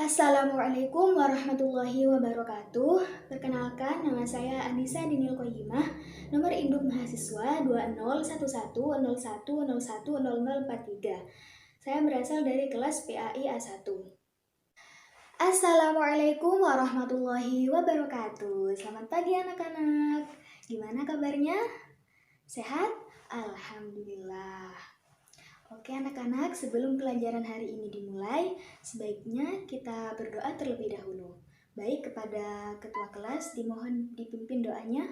Assalamualaikum warahmatullahi wabarakatuh. Perkenalkan, nama saya Anissa Dinil Qoyimah, nomor induk mahasiswa 201101010043. Saya berasal dari kelas PAI A1. Assalamualaikum warahmatullahi wabarakatuh. Selamat pagi anak-anak. Gimana kabarnya? Sehat? Alhamdulillah. Oke anak-anak, sebelum pelajaran hari ini dimulai, sebaiknya kita berdoa terlebih dahulu. Baik, kepada ketua kelas dimohon dipimpin doanya.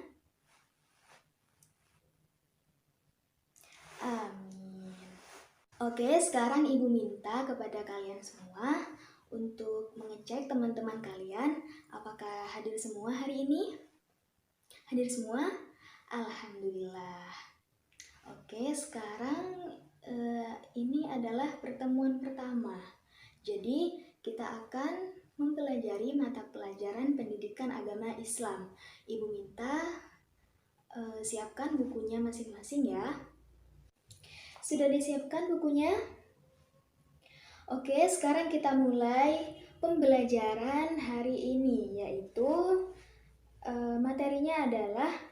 Amin. Oke, sekarang Ibu minta kepada kalian semua untuk mengecek teman-teman kalian apakah hadir semua hari ini? Hadir semua? Alhamdulillah. Oke, sekarang ini adalah pertemuan pertama. Jadi, kita akan mempelajari mata pelajaran pendidikan agama Islam. Ibu minta siapkan bukunya masing-masing ya. Sudah disiapkan bukunya? Oke, sekarang kita mulai pembelajaran hari ini, yaitu materinya adalah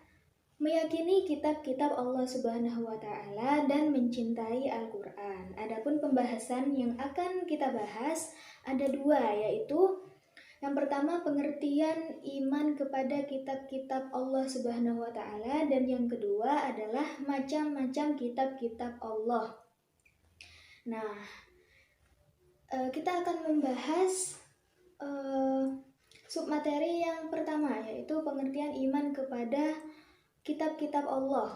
meyakini kitab-kitab Allah Subhanahu wa Ta'ala dan mencintai Al-Quran. Adapun pembahasan yang akan kita bahas ada dua, yaitu yang pertama pengertian iman kepada kitab-kitab Allah Subhanahu wa Ta'ala, dan yang kedua adalah macam-macam kitab-kitab Allah. Nah, kita akan membahas submateri yang pertama, yaitu pengertian iman kepada kitab-kitab Allah.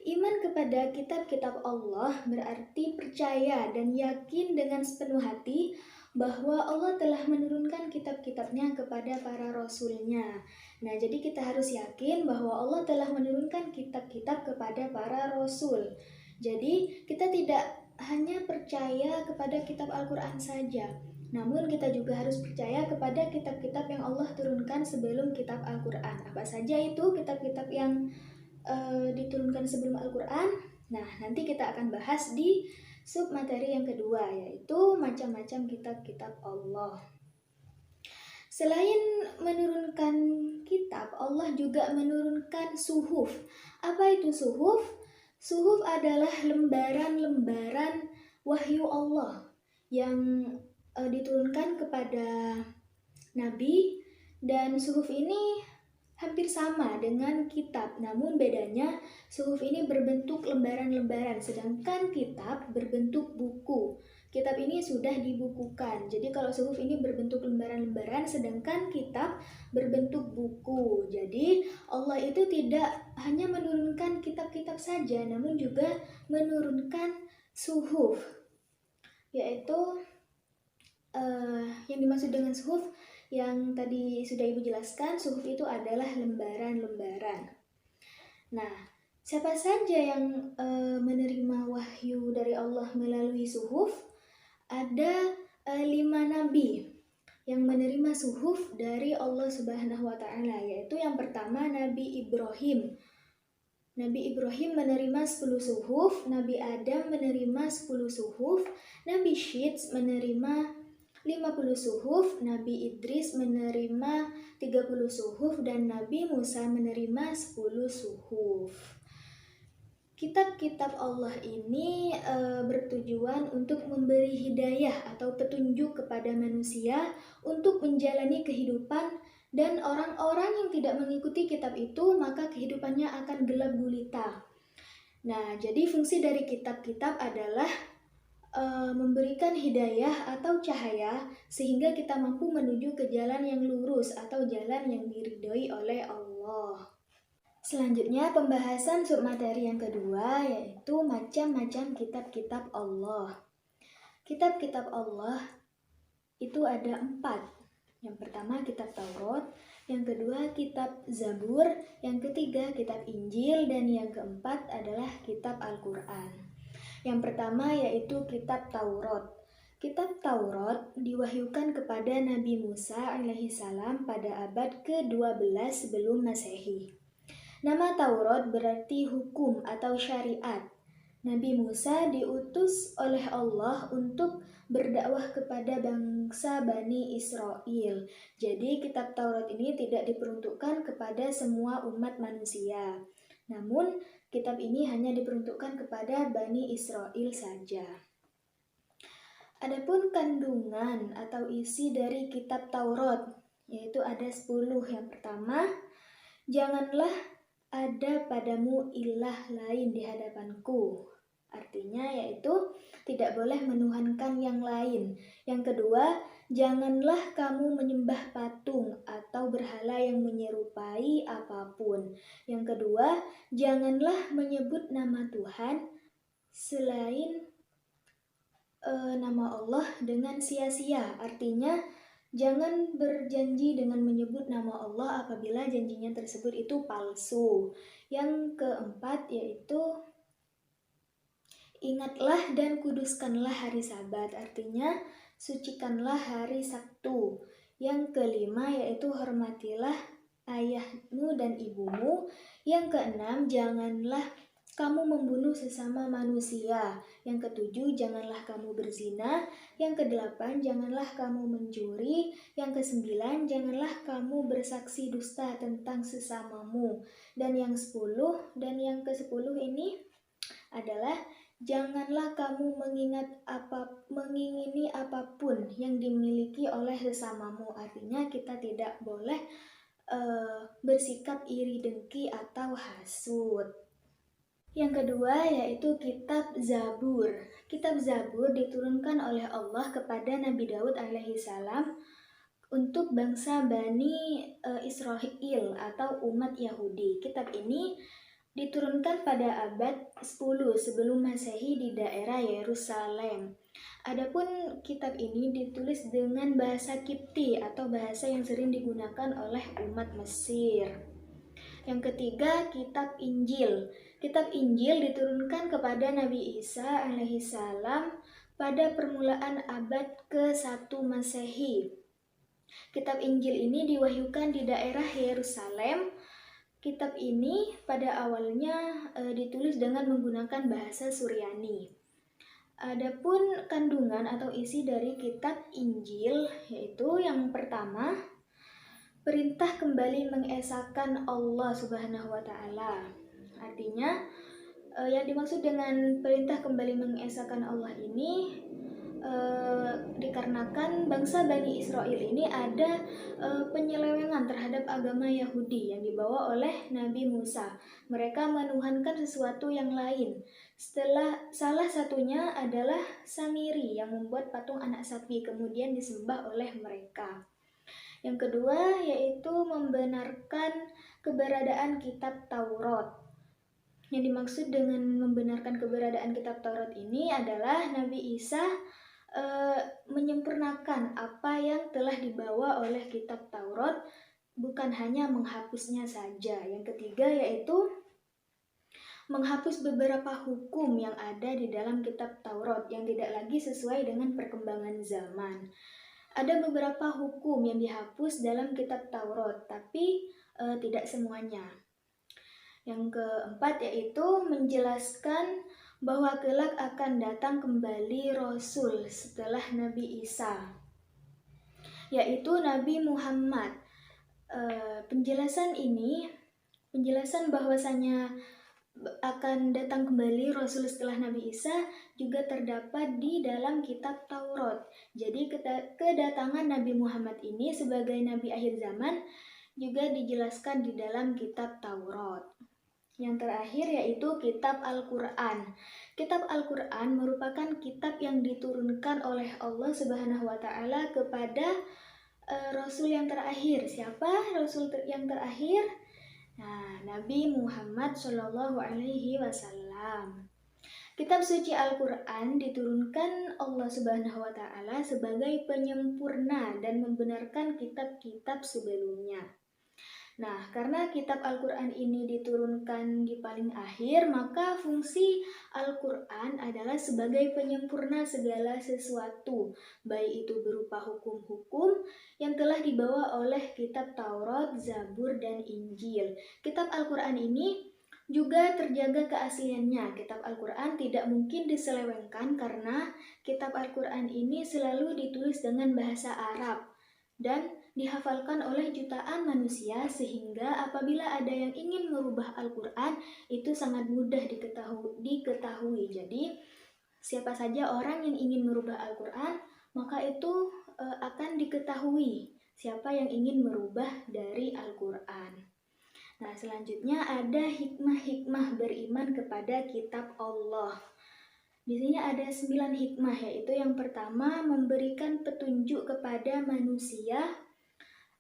Iman kepada kitab-kitab Allah berarti percaya dan yakin dengan sepenuh hati bahwa Allah telah menurunkan kitab-kitabnya kepada para rasulnya. Nah, jadi kita harus yakin bahwa Allah telah menurunkan kitab-kitab kepada para rasul. Jadi, kita tidak hanya percaya kepada kitab Al-Quran saja, namun kita juga harus percaya kepada kitab-kitab yang Allah turunkan sebelum kitab Al-Quran. Apa saja itu kitab-kitab yang diturunkan sebelum Al-Quran? Nah, nanti kita akan bahas di submateri yang kedua, yaitu macam-macam kitab-kitab Allah. Selain menurunkan kitab, Allah juga menurunkan suhuf. Apa itu suhuf? Suhuf adalah lembaran-lembaran wahyu Allah yang diturunkan kepada Nabi, dan suhuf ini hampir sama dengan kitab, namun bedanya suhuf ini berbentuk lembaran-lembaran, sedangkan kitab berbentuk buku. Kitab ini sudah dibukukan, jadi kalau suhuf ini berbentuk lembaran-lembaran, sedangkan kitab berbentuk buku. Jadi Allah itu tidak hanya menurunkan kitab-kitab saja, namun juga menurunkan suhuf, yaitu yang dimaksud dengan suhuf yang tadi sudah Ibu jelaskan. Suhuf itu adalah lembaran-lembaran. Nah, siapa saja yang menerima wahyu dari Allah melalui suhuf? Ada 5 nabi yang menerima suhuf dari Allah Subhanahu wa Ta'ala, yaitu yang pertama Nabi Ibrahim. Nabi Ibrahim menerima 10 suhuf, Nabi Adam menerima 10 suhuf, Nabi Syeds menerima 50 suhuf, Nabi Idris menerima 30 suhuf, dan Nabi Musa menerima 10 suhuf. Kitab-kitab Allah ini bertujuan untuk memberi hidayah atau petunjuk kepada manusia untuk menjalani kehidupan, dan orang-orang yang tidak mengikuti kitab itu maka kehidupannya akan gelap gulita. Nah, jadi fungsi dari kitab-kitab adalah memberikan hidayah atau cahaya sehingga kita mampu menuju ke jalan yang lurus atau jalan yang diridhoi oleh Allah. Selanjutnya pembahasan submateri yang kedua, yaitu macam-macam kitab-kitab Allah. Kitab-kitab Allah itu ada 4. Yang pertama kitab Taurat, yang kedua kitab Zabur, yang ketiga kitab Injil, dan yang keempat adalah kitab Al-Quran. Yang pertama yaitu kitab Taurat. Kitab Taurat diwahyukan kepada Nabi Musa alaihissalam pada abad ke-12 sebelum Masehi. Nama Taurat berarti hukum atau syariat. Nabi Musa diutus oleh Allah untuk berdakwah kepada bangsa Bani Israel. Jadi kitab Taurat ini tidak diperuntukkan kepada semua umat manusia. Namun kitab ini hanya diperuntukkan kepada Bani Israel saja. Adapun kandungan atau isi dari kitab Taurat, yaitu ada 10. Yang pertama, janganlah ada padamu ilah lain di hadapanku. Artinya yaitu tidak boleh menuhankan yang lain. Yang kedua, janganlah kamu menyembah patung atau berhala yang menyerupai apapun. Yang kedua, janganlah menyebut nama Tuhan selain nama Allah dengan sia-sia. Artinya jangan berjanji dengan menyebut nama Allah apabila janjinya tersebut itu palsu. Yang keempat yaitu ingatlah dan kuduskanlah hari Sabat, artinya sucikanlah hari Sabtu. Yang kelima yaitu hormatilah ayahmu dan ibumu. Yang keenam, janganlah kamu membunuh sesama manusia. Yang ketujuh, janganlah kamu berzina. Yang kedelapan, janganlah kamu mencuri. Yang kesembilan, janganlah kamu bersaksi dusta tentang sesamamu. Dan yang ke-10 ini adalah janganlah kamu mengingini apapun yang dimiliki oleh sesamamu. Artinya kita tidak boleh bersikap iri dengki atau hasut. Yang kedua yaitu kitab Zabur. Kitab Zabur diturunkan oleh Allah kepada Nabi Daud alaihissalam untuk bangsa Bani Israel atau umat Yahudi. Kitab ini diturunkan pada abad 10 sebelum Masehi di daerah Yerusalem. Adapun kitab ini ditulis dengan bahasa Kipti atau bahasa yang sering digunakan oleh umat Mesir. Yang ketiga, kitab Injil. Kitab Injil diturunkan kepada Nabi Isa alaihissalam pada permulaan abad ke-1 Masehi. Kitab Injil ini diwahyukan di daerah Yerusalem. Kitab ini pada awalnya ditulis dengan menggunakan bahasa Suryani. Adapun kandungan atau isi dari kitab Injil yaitu yang pertama, perintah kembali mengesahkan Allah Subhanahu wa taala. Artinya yang dimaksud dengan perintah kembali mengesahkan Allah ini dikarenakan bangsa Bani Israel ini ada penyelewengan terhadap agama Yahudi yang dibawa oleh Nabi Musa. Mereka menuhankan sesuatu yang lain. Salah satunya adalah Samiri yang membuat patung anak sapi kemudian disembah oleh mereka. Yang kedua yaitu membenarkan keberadaan kitab Taurat. Yang dimaksud dengan membenarkan keberadaan kitab Taurat ini adalah Nabi Isa menyempurnakan apa yang telah dibawa oleh kitab Taurat, bukan hanya menghapusnya saja. Yang ketiga yaitu menghapus beberapa hukum yang ada di dalam kitab Taurat yang tidak lagi sesuai dengan perkembangan zaman. Ada beberapa hukum yang dihapus dalam kitab Taurat, tapi tidak semuanya. Yang keempat yaitu menjelaskan bahwa kelak akan datang kembali Rasul setelah Nabi Isa, yaitu Nabi Muhammad. Penjelasan bahwasanya akan datang kembali Rasul setelah Nabi Isa juga terdapat di dalam kitab Taurat. Jadi kedatangan Nabi Muhammad ini sebagai Nabi akhir zaman juga dijelaskan di dalam kitab Taurat. Yang terakhir yaitu kitab Al-Quran. Kitab Al-Quran merupakan kitab yang diturunkan oleh Allah Subhanahu wa taala kepada Rasul yang terakhir. Siapa Rasul yang terakhir? Nah, Nabi Muhammad Shallallahu alaihi wasallam. Kitab suci Al-Quran diturunkan Allah Subhanahu wa taala sebagai penyempurna dan membenarkan kitab-kitab sebelumnya. Nah, karena kitab Al-Quran ini diturunkan di paling akhir, maka fungsi Al-Quran adalah sebagai penyempurna segala sesuatu, baik itu berupa hukum-hukum yang telah dibawa oleh kitab Taurat, Zabur, dan Injil. Kitab Al-Quran ini juga terjaga keasliannya. Kitab Al-Quran tidak mungkin diselewengkan karena kitab Al-Quran ini selalu ditulis dengan bahasa Arab dan dihafalkan oleh jutaan manusia, sehingga apabila ada yang ingin merubah Al-Quran itu sangat mudah diketahui. Jadi siapa saja orang yang ingin merubah Al-Quran, maka itu akan diketahui siapa yang ingin merubah dari Al-Quran. Nah, selanjutnya ada hikmah-hikmah beriman kepada kitab Allah. Di sini ada 9 hikmah, yaitu yang pertama memberikan petunjuk kepada manusia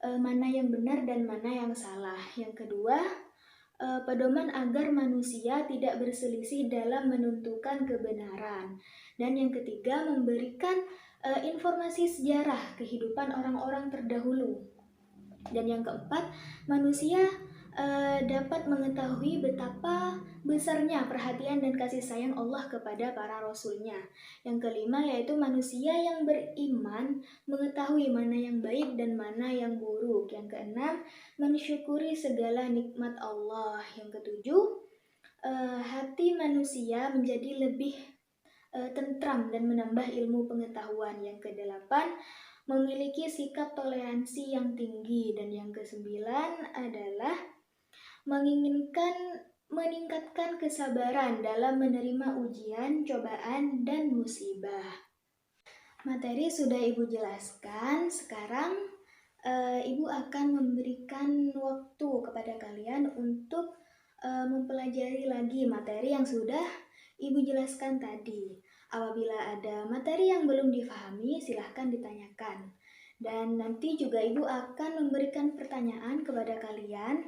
mana yang benar dan mana yang salah. Yang kedua, pedoman agar manusia tidak berselisih dalam menentukan kebenaran. Dan yang ketiga, memberikan informasi sejarah kehidupan orang-orang terdahulu. Dan yang keempat, manusia dapat mengetahui betapa besarnya perhatian dan kasih sayang Allah kepada para rasulnya. Yang kelima yaitu manusia yang beriman mengetahui mana yang baik dan mana yang buruk. Yang keenam, mensyukuri segala nikmat Allah. Yang ketujuh, hati manusia menjadi lebih tentram dan menambah ilmu pengetahuan. Yang kedelapan, memiliki sikap toleransi yang tinggi. Dan yang kesembilan adalah meningkatkan kesabaran dalam menerima ujian, cobaan, dan musibah. Materi sudah Ibu jelaskan. Sekarang Ibu akan memberikan waktu kepada kalian untuk mempelajari lagi materi yang sudah Ibu jelaskan tadi. Apabila ada materi yang belum difahami, silahkan ditanyakan. Dan nanti juga Ibu akan memberikan pertanyaan kepada kalian.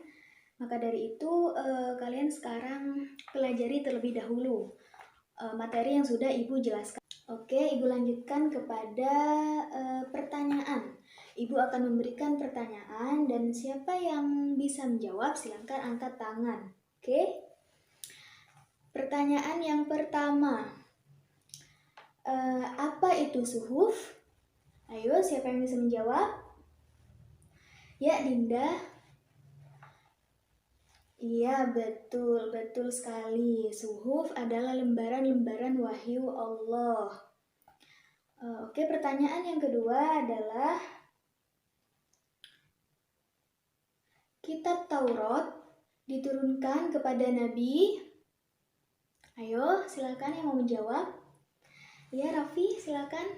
Maka dari itu, kalian sekarang pelajari terlebih dahulu materi yang sudah Ibu jelaskan. Oke, Ibu lanjutkan kepada pertanyaan. Ibu akan memberikan pertanyaan dan siapa yang bisa menjawab silakan angkat tangan. Oke. Pertanyaan yang pertama. Apa itu suhuf? Ayo, siapa yang bisa menjawab? Ya, Dinda. Iya, betul sekali. Suhuf adalah lembaran-lembaran wahyu Allah. Oke, pertanyaan yang kedua adalah kitab Taurat diturunkan kepada Nabi. Ayo, silakan yang mau menjawab. Ya, Raffi, silakan.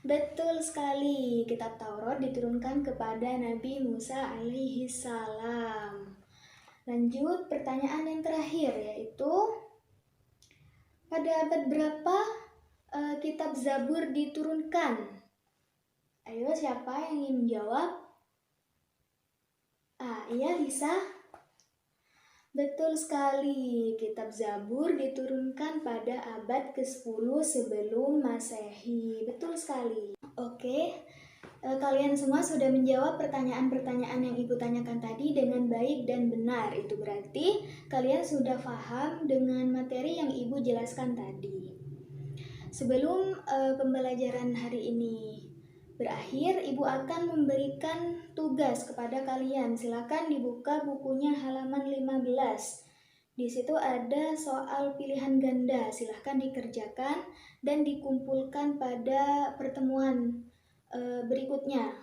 Betul sekali, kitab Taurat diturunkan kepada Nabi Musa alaihi salam. Lanjut, pertanyaan yang terakhir yaitu pada abad berapa kitab Zabur diturunkan? Ayo, siapa yang ingin menjawab? Iya, Lisa. Betul sekali, kitab Zabur diturunkan pada abad ke-10 sebelum Masehi. Betul sekali. Oke. Kalian semua sudah menjawab pertanyaan-pertanyaan yang Ibu tanyakan tadi dengan baik dan benar. Itu berarti kalian sudah paham dengan materi yang Ibu jelaskan tadi. Sebelum pembelajaran hari ini berakhir, Ibu akan memberikan tugas kepada kalian. Silakan dibuka bukunya halaman 15. Di situ ada soal pilihan ganda. Silakan dikerjakan dan dikumpulkan pada pertemuan berikutnya.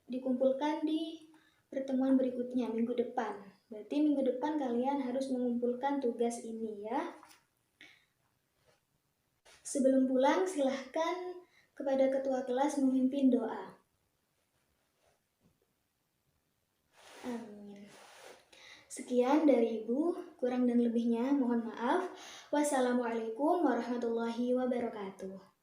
Dikumpulkan di pertemuan berikutnya minggu depan. Berarti minggu depan kalian harus mengumpulkan tugas ini ya. Sebelum pulang silahkan kepada ketua kelas memimpin doa. Amin. Sekian dari Ibu, kurang dan lebihnya mohon maaf. Wassalamualaikum warahmatullahi wabarakatuh.